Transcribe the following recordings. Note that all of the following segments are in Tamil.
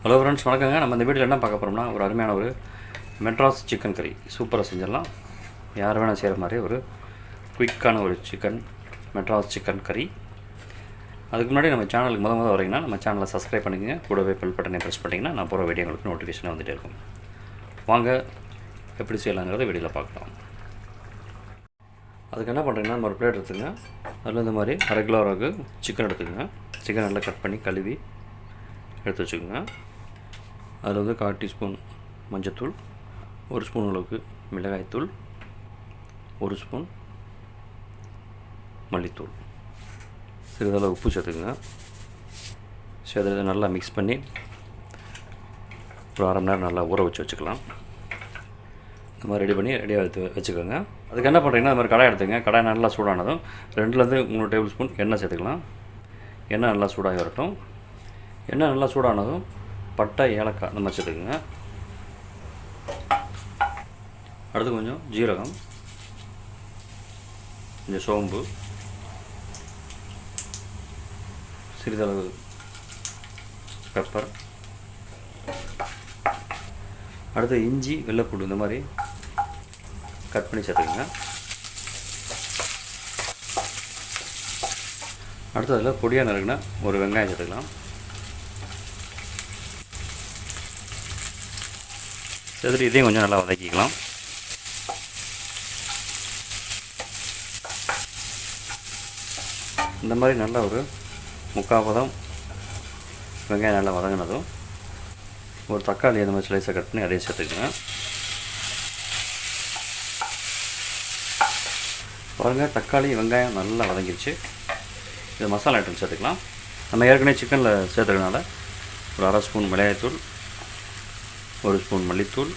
ஹலோ ஃப்ரெண்ட்ஸ், வணக்கங்க. நம்ம இந்த வீடியோவில் என்ன பார்க்க போகிறோம்னா, ஒரு அருமையான ஒரு மெட்ராஸ் சிக்கன் கறி சூப்பராக செஞ்சிடலாம். யார் வேணால் செய்கிற மாதிரி ஒரு குயிக்கான ஒரு மெட்ராஸ் சிக்கன் கறி. அதுக்கு முன்னாடி நம்ம சேனலுக்கு முதல் வரீங்கன்னா நம்ம சேனலை சப்ஸ்கிரைப் பண்ணிக்கங்க. கூடவே பெல் பட்டனை ப்ரெஸ் பண்ணிங்கன்னா நான் போகிற வீடியோ உங்களுக்கு நோட்டிஃபிகேஷனாக வந்துகிட்டே இருக்கும். வாங்க எப்படி செய்யலாங்கிறத வீடியோவில் பார்க்கலாம். அதுக்கு என்ன பண்ணுறீங்கன்னா, நம்ம ஒரு பிளேட் எடுத்துங்க. அதில் இந்த மாதிரி 1/2 கிலோ அளவுக்கு சிக்கன் எடுத்துக்கோங்க. சிக்கன் நல்லா கட் பண்ணி கழுவி எடுத்து வச்சுக்கோங்க. அதில் 1/4 டீஸ்பூன் மஞ்சத்தூள், 1 ஸ்பூன் அளவுக்கு மிளகாய்த்தூள், 1 ஸ்பூன் மல்லித்தூள், சிறிதளவு உப்பு சேர்த்துக்குங்க. சேர்த்து நல்லா மிக்ஸ் பண்ணி ஒரு 1/2 மணி நேரம் நல்லா ஊற வச்சுக்கலாம். இந்த மாதிரி ரெடி பண்ணி ரெடியாக எடுத்து வச்சுக்கோங்க. அதுக்கு என்ன பண்ணுறீங்கன்னா, இந்த மாதிரி கடாய் எடுத்துங்க. கடாய் நல்லா சூடானதும் 2லேருந்து 3 டேபிள் ஸ்பூன் எண்ணெய் சேர்த்துக்கலாம். எண்ணெய் நல்லா சூடாகி வரட்டும். எண்ணெய் நல்லா சூடானதும் பட்டை, ஏலக்காய் இந்த மாதிரி சேர்த்துக்குங்க. அடுத்து கொஞ்சம் ஜீரகம், கொஞ்சம் சோம்பு, சிறிதளவு பெப்பர், அடுத்து இஞ்சி, வெள்ளைப்பூடு இந்த மாதிரி கட் பண்ணி சேர்த்துக்குங்க. அடுத்து அதில் பொடியாக நறுக்குனா ஒரு வெங்காயம் சேர்த்துக்கலாம். சேர்த்துட்டு இதையும் கொஞ்சம் நல்லா வதக்கிக்கலாம். இந்த மாதிரி நல்லா ஒரு 3/4 பதம் வெங்காயம் நல்லா வதங்கினதும் ஒரு தக்காளி அந்த மாதிரி ஸ்லைஸை கட் பண்ணி அதையும் சேர்த்துக்குங்க. பாருங்கள், தக்காளி வெங்காயம் நல்லா வதங்கிடுச்சு. இது மசாலா ஐட்டம் சேர்த்துக்கலாம். நம்ம ஏற்கனவே சிக்கனில் சேர்த்துறதுனால ஒரு 1/2 ஸ்பூன் மிளகாய்த்தூள், 1 ஸ்பூன் மல்லித்தூள்,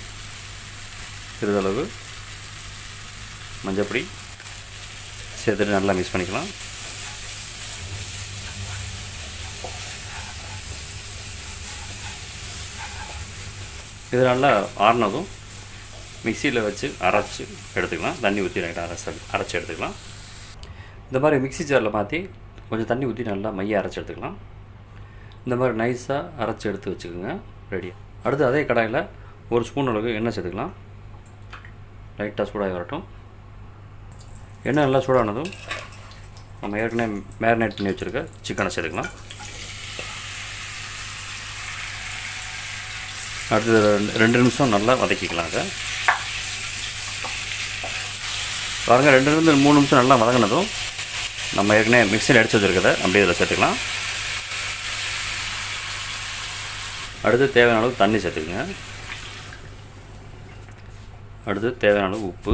சிறிதளவு மஞ்சப்பொடி சேர்த்துட்டு நல்லா மிக்ஸ் பண்ணிக்கலாம். இது நல்லா ஆறினதும் மிக்சியில் வச்சு அரைச்சி எடுத்துக்கலாம். தண்ணி ஊற்றி அரைச்சி எடுத்துக்கலாம். இந்த மாதிரி மிக்சி ஜாரில் மாற்றி கொஞ்சம் தண்ணி ஊற்றி நல்லா மைய அரைச்சி எடுத்துக்கலாம். இந்த மாதிரி நைஸாக அரைச்சி எடுத்து வச்சுக்கோங்க. ரெடி. அடுத்து அதே கடாயில் 1 ஸ்பூன் அளவுக்கு எண்ணெய் சேர்த்துக்கலாம். லைட்டாக சூடாகி வரட்டும். எண்ணெய் நல்லா சூடானதும் நம்ம ஏற்கனவே மேரினேட் பண்ணி வச்சுருக்க சிக்கனை சேர்த்துக்கலாம். அடுத்து 2 நிமிஷம் நல்லா வதக்கிக்கலாம். அதை பாருங்கள், 2லேருந்து 3 நிமிஷம் நல்லா வதங்கினதும் நம்ம ஏற்கனவே மிக்சியில் அடித்து வச்சுருக்கதை அப்படியே இதில் சேர்த்துக்கலாம். அடுத்து தேவையான அளவு தண்ணி சேர்த்துக்குங்க. அடுத்து தேவையான அளவு உப்பு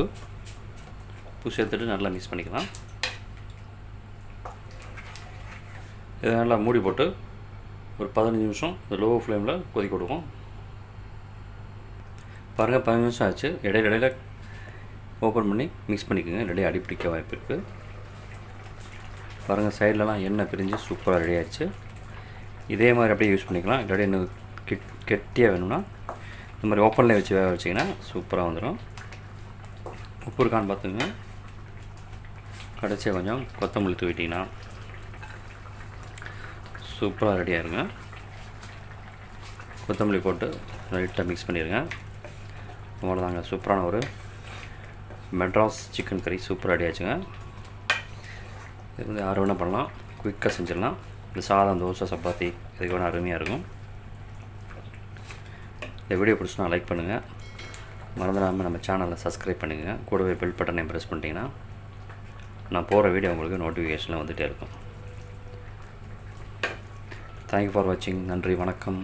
சேர்த்துட்டு நல்லா மிக்ஸ் பண்ணிக்கலாம். இதை நல்லா மூடி போட்டு ஒரு 15 நிமிஷம் லோ ஃப்ளேமில் கொதிக்க விடுவோம். பாருங்கள், 15 நிமிஷம் ஆச்சு. இடையில ஓப்பன் பண்ணி மிக்ஸ் பண்ணிக்கோங்க. இடையே அடிப்பிடிக்க வாய்ப்பு இருக்குது. பாருங்கள், சைட்லலாம் எண்ணெய் பிரிஞ்சு சூப்பராக ரெடி ஆகிடுச்சு. இதே மாதிரி அப்படியே யூஸ் பண்ணிக்கலாம். இல்லாட்டி இன்னும் கெட்டியாக வேணும்னா இந்த மாதிரி ஓப்பனில் வச்சு வேக வச்சிங்கன்னா சூப்பராக வந்துடும். உப்பு இருக்கான்னு பார்த்துங்க. கடைசியாக கொஞ்சம் கொத்தமல்லி தூவிட்டிங்கன்னா சூப்பராக ரெடி ஆகிருங்க. கொத்தமல்லி போட்டு லைட்டாக மிக்ஸ் பண்ணிடுங்க. அவ்வளோதாங்க, சூப்பரான ஒரு மெட்ராஸ் சிக்கன் கறி சூப்பராக ரெடி ஆச்சுங்க. இது வந்து யார் வேணால் பண்ணலாம், குயிக்காக செஞ்சிடலாம். இந்த சாதம், தோசை, சப்பாத்தி இதுக்கு வேணால் அருமையாக இருக்கும். இந்த வீடியோ பிடிச்சினா லைக் பண்ணுங்கள். மறந்துடாமல் நம்ம சேனலை சப்ஸ்கிரைப் பண்ணுங்கள். கூடவே பெல் பட்டனை ப்ரெஸ் பண்ணிட்டீங்கன்னா நான் போகிற வீடியோ உங்களுக்கு நோட்டிஃபிகேஷனில் வந்துகிட்டே இருக்கும். தேங்க்யூ ஃபார் வாட்சிங். நன்றி, வணக்கம்.